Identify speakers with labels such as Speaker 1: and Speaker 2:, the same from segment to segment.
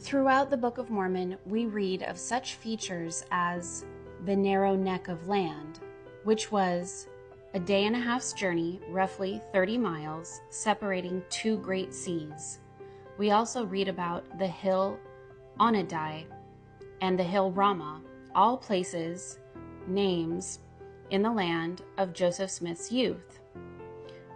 Speaker 1: Throughout the Book of Mormon, we read of such features as the narrow neck of land, which was a day-and-a-half's journey, roughly 30 miles, separating two great seas. We also read about the hill Onadai and the hill Ramah, all places, names in the land of Joseph Smith's youth.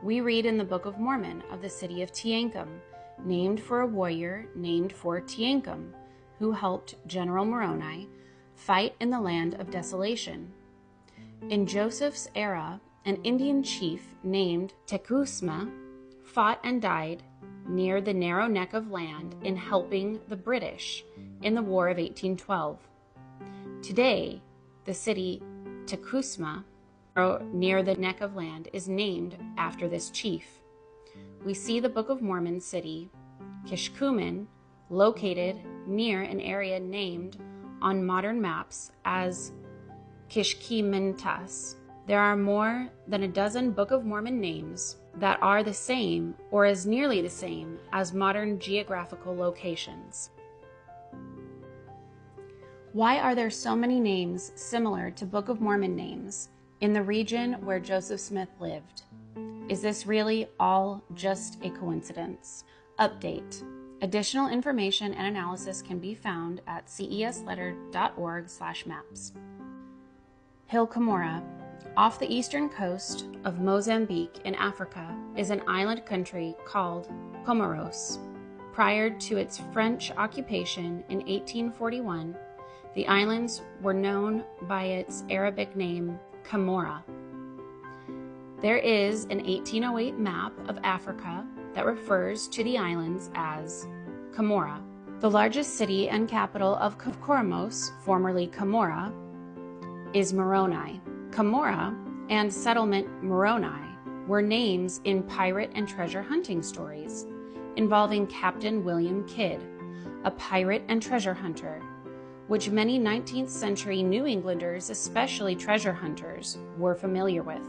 Speaker 1: We read in the Book of Mormon of the city of Teancum, named for a warrior named for Teancum, who helped General Moroni fight in the land of desolation. In Joseph's era, an Indian chief named Tecumseh fought and died near the narrow neck of land in helping the British in the War of 1812. Today, the city Tecumseh, near the neck of land, is named after this chief. We see the Book of Mormon city, Kishkumen, located near an area named on modern maps as Kishkimentas. There are more than a dozen Book of Mormon names that are the same or as nearly the same as modern geographical locations. Why are there so many names similar to Book of Mormon names in the region where Joseph Smith lived? Is this really all just a coincidence? Update. Additional information and analysis can be found at cesletter.org/maps. Hill Cumorah, off the eastern coast of Mozambique in Africa, is an island country called Comoros. Prior to its French occupation in 1841, the islands were known by its Arabic name, Camorra. There is an 1808 map of Africa that refers to the islands as Camorra. The largest city and capital of Comoros, formerly Camorra, is Moroni. Camorra and settlement Moroni were names in pirate and treasure hunting stories involving Captain William Kidd, a pirate and treasure hunter, which many 19th century New Englanders, especially treasure hunters, were familiar with.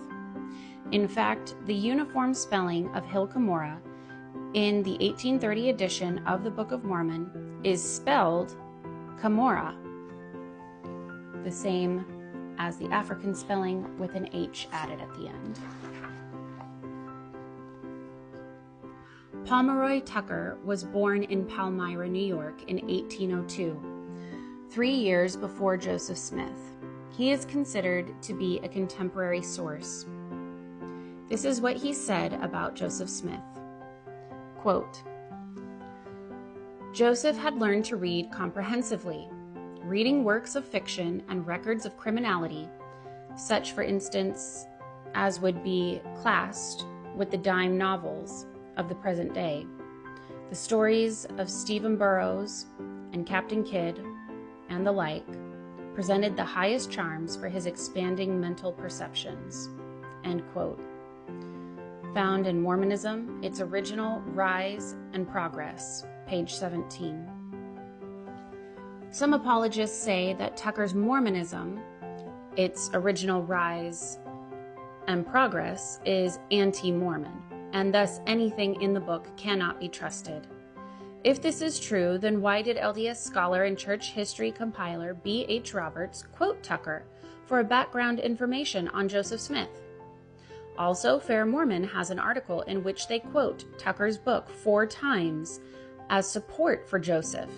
Speaker 1: In fact, the uniform spelling of Hill Cumorah in the 1830 edition of the Book of Mormon is spelled Camorra, the same as the African spelling with an H added at the end. Pomeroy Tucker was born in Palmyra, New York in 1802, 3 years before Joseph Smith. He is considered to be a contemporary source. This is what he said about Joseph Smith. Quote, Joseph had learned to read comprehensively, reading works of fiction and records of criminality, such, for instance, as would be classed with the dime novels of the present day, the stories of Stephen Burroughs and Captain Kidd and the like, presented the highest charms for his expanding mental perceptions. End quote. Found in Mormonism, its original Rise and Progress, page 17. Some apologists say that Tucker's Mormonism, its original Rise and Progress, is anti-Mormon, and thus anything in the book cannot be trusted. If this is true, then why did LDS scholar and church history compiler B.H. Roberts quote Tucker for a background information on Joseph Smith? Also, Fair Mormon has an article in which they quote Tucker's book 4 times as support for Joseph,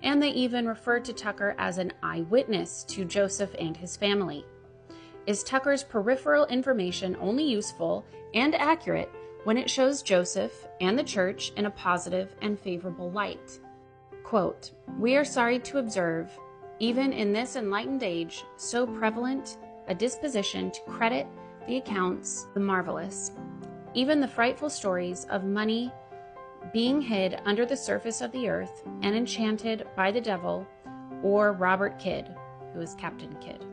Speaker 1: and they even refer to Tucker as an eyewitness to Joseph and his family. Is Tucker's peripheral information only useful and accurate when it shows Joseph and the church in a positive and favorable light? Quote, we are sorry to observe, even in this enlightened age, so prevalent a disposition to credit the accounts, the marvelous, even the frightful stories of money being hid under the surface of the earth and enchanted by the devil or Robert Kidd, who is Captain Kidd,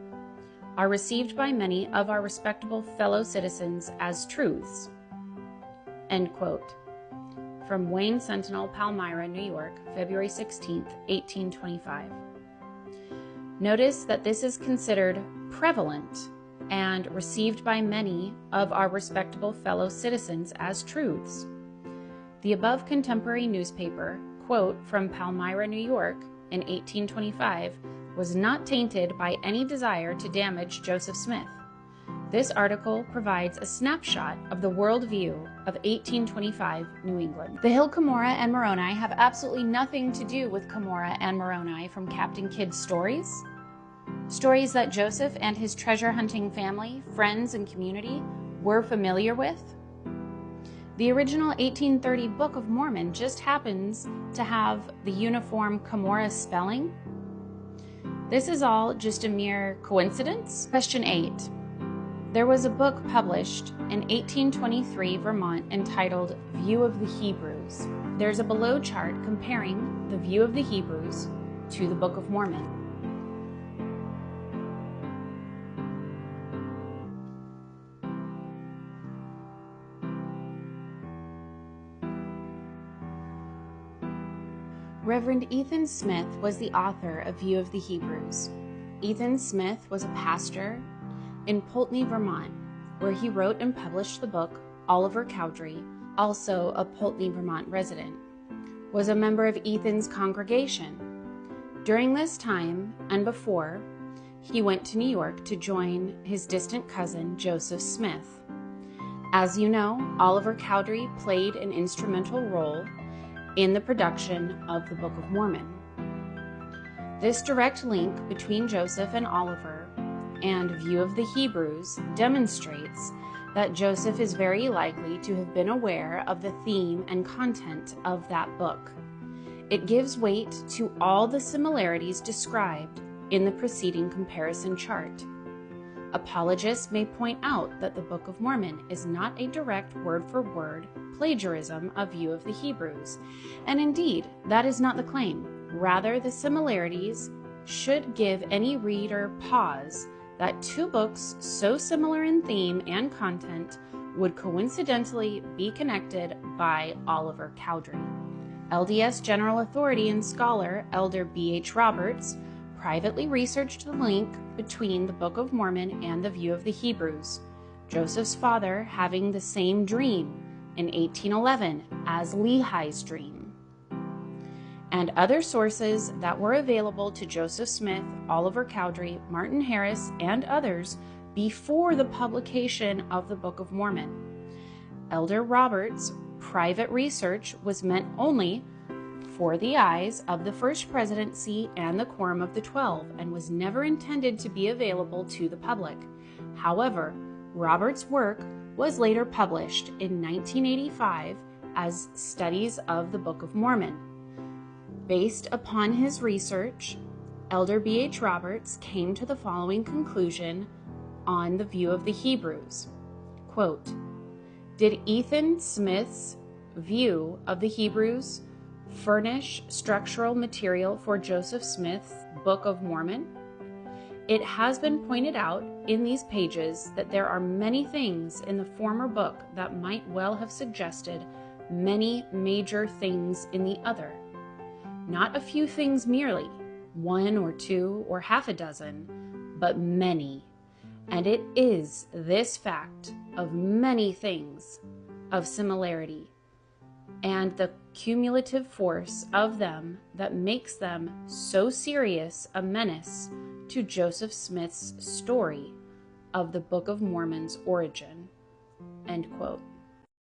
Speaker 1: are received by many of our respectable fellow citizens as truths. End quote. From Wayne Sentinel, Palmyra, New York, February 16, 1825. Notice that this is considered prevalent and received by many of our respectable fellow citizens as truths. The above contemporary newspaper quote from Palmyra, New York in 1825 was not tainted by any desire to damage Joseph Smith. This article provides a snapshot of the worldview of 1825 New England. The hill Cumorah and Moroni have absolutely nothing to do with Cumorah and Moroni from Captain Kidd's stories. Stories that Joseph and his treasure-hunting family, friends, and community were familiar with. The original 1830 Book of Mormon just happens to have the uniform Cumorah spelling. This is all just a mere coincidence? Question 8. There was a book published in 1823 Vermont entitled View of the Hebrews. There's a below chart comparing the View of the Hebrews to the Book of Mormon. Reverend Ethan Smith was the author of View of the Hebrews. Ethan Smith was a pastor in Poultney, Vermont, where he wrote and published the book. Oliver Cowdery, also a Poultney, Vermont resident, was a member of Ethan's congregation. During this time and before, he went to New York to join his distant cousin, Joseph Smith. As you know, Oliver Cowdery played an instrumental role in the production of the Book of Mormon. This direct link between Joseph and Oliver and View of the Hebrews demonstrates that Joseph is very likely to have been aware of the theme and content of that book. It gives weight to all the similarities described in the preceding comparison chart. Apologists may point out that the Book of Mormon is not a direct word-for-word plagiarism of View of the Hebrews, and indeed, that is not the claim. Rather, the similarities should give any reader pause that two books so similar in theme and content would coincidentally be connected by Oliver Cowdery. LDS General Authority and scholar Elder B.H. Roberts privately researched the link between the Book of Mormon and the View of the Hebrews, Joseph's father having the same dream in 1811 as Lehi's dream, and other sources that were available to Joseph Smith, Oliver Cowdery, Martin Harris, and others before the publication of the Book of Mormon. Elder Roberts' private research was meant only for the eyes of the First Presidency and the Quorum of the 12, and was never intended to be available to the public. However, Roberts' work was later published in 1985 as Studies of the Book of Mormon. Based upon his research, Elder B.H. Roberts came to the following conclusion on the View of the Hebrews. Quote, "Did Ethan Smith's View of the Hebrews furnish structural material for Joseph Smith's Book of Mormon? It has been pointed out in these pages that there are many things in the former book that might well have suggested many major things in the other. Not a few things merely, one or two or half a dozen, but many. And it is this fact of many things of similarity and the cumulative force of them that makes them so serious a menace to Joseph Smith's story of the Book of Mormon's origin." End quote.